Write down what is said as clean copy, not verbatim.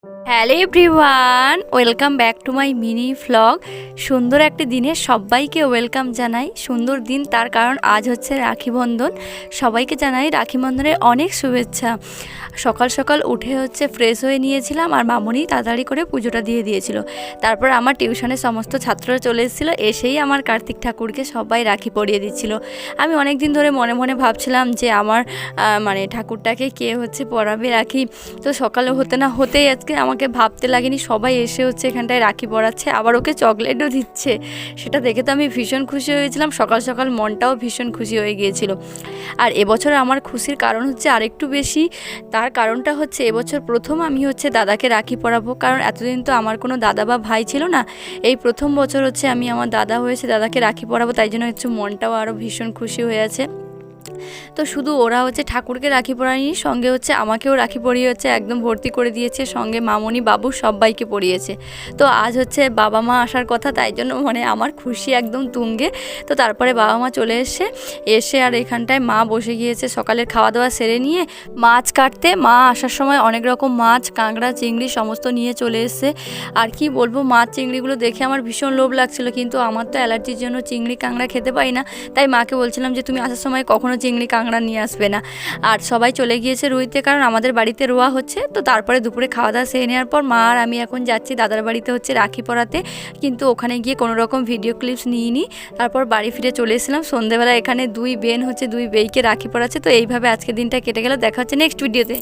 Hello everyone, welcome back to my mini vlog. সুন্দর একটি দিনে সবাইকে ওয়েলকাম জানাই। সুন্দর দিন তার কারণ আজ হচ্ছে রাখি বন্ধন। সবাইকে জানাই রাখি বন্ধনের অনেক শুভেচ্ছা। সকাল সকাল উঠে হচ্ছে ফ্রেশ হয়ে নিয়েছিলাম, আর মামনি তাড়াতাড়ি করে পুজোটা দিয়ে দিয়েছিল। তারপর আমার টিউশনের সমস্ত ছাত্ররা চলে এসেছিলো, এসেই আমার কার্তিক ঠাকুরকে সবাই রাখি পরিয়ে দিচ্ছিল। আমি অনেক দিন ধরে মনে মনে ভাবছিলাম যে আমার মানে ঠাকুরটাকে কে হচ্ছে পরাবে রাখি। তো সকালে হতে না হতেই আজকে আমাকে ভাবতে লাগেনি, সবাই এসে হচ্ছে এখানটায় রাখি পরাচ্ছে, আবার ওকে চকলেটও দিচ্ছে। সেটা দেখে তো আমি ভীষণ খুশি হয়েছিলাম। সকাল সকাল মনটাও ভীষণ খুশি হয়ে গিয়েছিল। আর এবছর আমার খুশির কারণ হচ্ছে আরেকটু বেশি। তার কারণটা হচ্ছে এবছর প্রথম আমি হচ্ছে দাদাকে রাখি পরাবো, কারণ এতদিন তো আমার কোনো দাদা বা ভাই ছিল না। এই প্রথম বছর হচ্ছে আমি আমার দাদা হয়েছে, দাদাকে রাখি পরাবো, তাই জন্য হচ্ছে মনটাও আরও ভীষণ খুশি হয়ে আছে। তো শুধু ওরা হচ্ছে ঠাকুরকে রাখি পরায়নি, সঙ্গে হচ্ছে আমাকেও রাখি পরিয়ে হচ্ছে একদম ভর্তি করে দিয়েছে, সঙ্গে মামনি বাবু সবাইকে পরিয়েছে। তো আজ হচ্ছে বাবা মা আসার কথা, তাই জন্য মানে আমার খুশি একদম তুঙ্গে। তো তারপরে বাবা মা চলে এসে আর এখানটায় মা বসে গিয়েছে সকালের খাওয়া দাওয়া সেরে নিয়ে মাছ কাটতে। মা আসার সময় অনেক রকম মাছ, কাঁকড়া, চিংড়ি সমস্ত নিয়ে চলে এসছে। আর কি বলবো, মাছ চিংড়িগুলো দেখে আমার ভীষণ লোভ লাগছিল, কিন্তু আমার তো অ্যালার্জির জন্য চিংড়ি কাঁকড়া খেতে পাই না। তাই মাকে বলছিলাম যে তুমি আসার সময় কখনো চিংড়ি কাঁকড়া নিয়ে আসবে না। আর সবাই চলে গিয়েছে রুইতে, কারণ আমাদের বাড়িতে রোয়া হচ্ছে। তো তারপরে দুপুরে খাওয়া দাওয়া সেরে নেওয়ার পর মা আর আমি এখন যাচ্ছি দাদার বাড়িতে হচ্ছে রাখি পরাতে, কিন্তু ওখানে গিয়ে কোনো রকম ভিডিও ক্লিপস নিইনি। তারপর বাড়ি ফিরে চলে এসেছিলাম। সন্ধ্যেবেলা এখানে দুই বেন হচ্ছে দুই বেইকে রাখি পরাচ্ছে। তো এইভাবে আজকে দিনটা কেটে গেল। দেখা হচ্ছে নেক্সট ভিডিওতে।